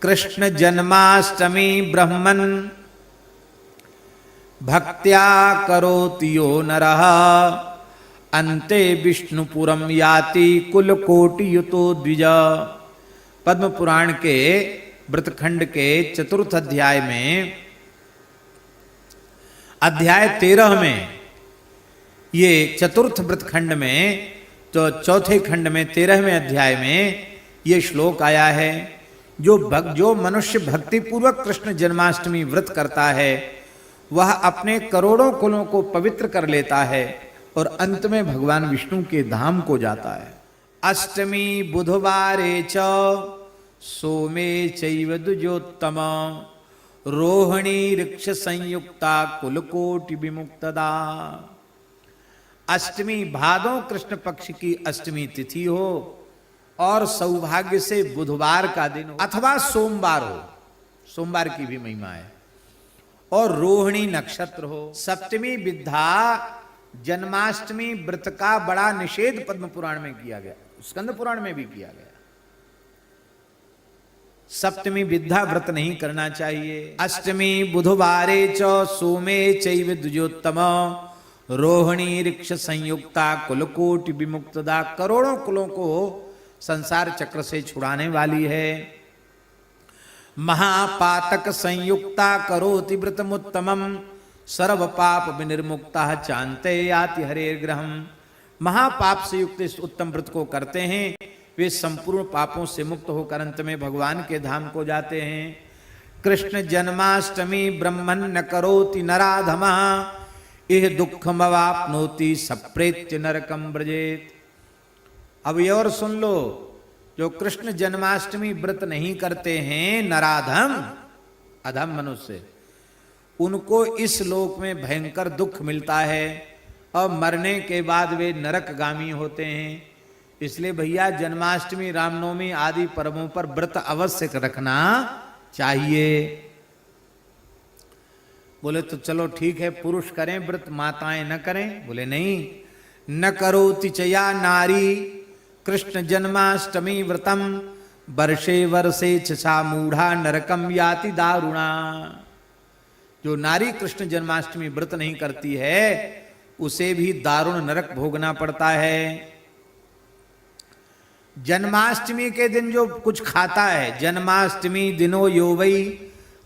कृष्ण जन्माष्टमी ब्रह्मन् भक्त्या करोति यो नरः अन्ते विष्णुपुरम याति कुलकोटि युतो द्विज। पद्म पुराण के व्रतखंड के चतुर्थ अध्याय में अध्याय 13 में ये चतुर्थ व्रतखंड में तो चौथे खंड में 13वें अध्याय में ये श्लोक आया है। जो मनुष्य भक्ति पूर्वक कृष्ण जन्माष्टमी व्रत करता है वह अपने करोड़ों कुलों को पवित्र कर लेता है और अंत में भगवान विष्णु के धाम को जाता है। अष्टमी बुधवारे च सोमे चैव द्विजोत्तम रोहिणी ऋक्ष संयुक्ता कुलकोटि विमुक्तदा। अष्टमी भादों कृष्ण पक्ष की अष्टमी तिथि हो और सौभाग्य से बुधवार का दिन हो अथवा सोमवार हो, सोमवार की भी महिमा है, और रोहिणी नक्षत्र हो। सप्तमी विद्या जन्माष्टमी व्रत का बड़ा निषेध पद्म पुराण में किया गया, स्कंद पुराण में भी किया गया। सप्तमी विद्या व्रत नहीं करना चाहिए। अष्टमी बुधवारे च सोमे चैव द्विजोत्तम रोहिणी ऋक्ष संयुक्ता कुलकोटि विमुक्तदा। करोड़ों कुलों को संसार चक्र से छुड़ाने वाली है। महापातक संयुक्ता करोति व्रतमुत्तमम सर्व पाप विनिर्मुक्ता चांते याति हरेर ग्रहम। महापाप से युक्त इस उत्तम व्रत को करते हैं वे संपूर्ण पापों से मुक्त होकर अंत में भगवान के धाम को जाते हैं। कृष्ण जन्माष्टमी ब्रह्मन् न करोति नराधमः इह दुःखमवाप्नोति सप्रेत्य नरकम व्रजेत। अब ये और सुन लो, जो कृष्ण जन्माष्टमी व्रत नहीं करते हैं नराधम अधम मनुष्य, उनको इस लोक में भयंकर दुख मिलता है और मरने के बाद वे नरकगामी होते हैं। इसलिए भैया जन्माष्टमी रामनवमी आदि पर्वों पर व्रत अवश्य रखना चाहिए। बोले तो चलो ठीक है, पुरुष करें व्रत माताएं न करें? बोले नहीं। न करोति चया नारी कृष्ण जन्माष्टमी व्रतम वर्षे वर्षे छा मूढ़ा नरकम याति दारुणा। जो नारी कृष्ण जन्माष्टमी व्रत नहीं करती है उसे भी दारुण नरक भोगना पड़ता है। जन्माष्टमी के दिन जो कुछ खाता है, जन्माष्टमी दिनो यो वै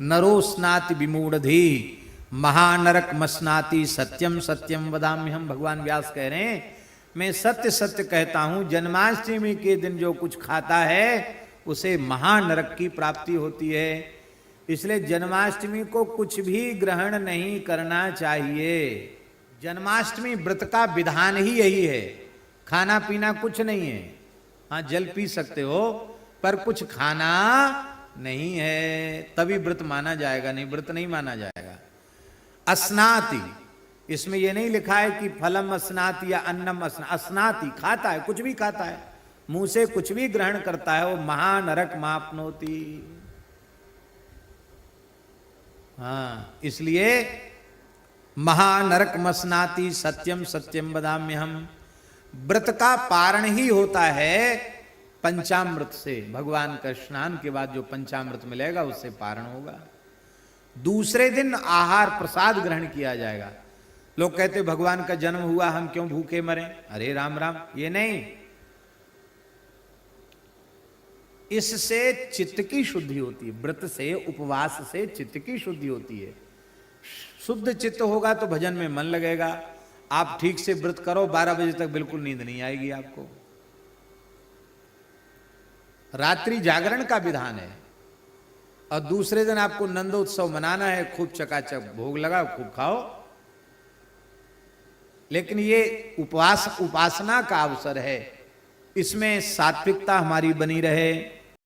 नरो स्नाति विमूढ़धि महानरक मस्नाति सत्यम सत्यम वदाम्यहम। भगवान व्यास कह रहे हैं मैं सत्य सत्य कहता हूं, जन्माष्टमी के दिन जो कुछ खाता है उसे महानरक की प्राप्ति होती है। इसलिए जन्माष्टमी को कुछ भी ग्रहण नहीं करना चाहिए। जन्माष्टमी व्रत का विधान ही यही है, खाना पीना कुछ नहीं है। हाँ जल पी सकते हो पर कुछ खाना नहीं है, तभी व्रत माना जाएगा, नहीं व्रत नहीं माना जाएगा। अस्नाति, इसमें यह नहीं लिखा है कि फलम अस्नाति या अन्नम अस्नाति, खाता है, कुछ भी खाता है, मुंह से कुछ भी ग्रहण करता है वो महानरक मापनोति। हाँ इसलिए महानरक मस्नाति सत्यम सत्यम वदाम्यहम। व्रत का पारण ही होता है पंचामृत से। भगवान का स्नान के बाद जो पंचामृत मिलेगा उससे पारण होगा। दूसरे दिन आहार प्रसाद ग्रहण किया जाएगा। लोग कहते भगवान का जन्म हुआ हम क्यों भूखे मरें? अरे राम राम, ये नहीं। इससे चित्त की शुद्धि होती है, व्रत से उपवास से चित्त की शुद्धि होती है। शुद्ध चित्त होगा तो भजन में मन लगेगा। आप ठीक से व्रत करो, 12 बजे तक बिल्कुल नींद नहीं आएगी आपको। रात्रि जागरण का विधान है और दूसरे दिन आपको नंदोत्सव मनाना है, खूब चकाचक भोग लगाओ, खूब खाओ। लेकिन ये उपवास उपासना का अवसर है, इसमें सात्विकता हमारी बनी रहे।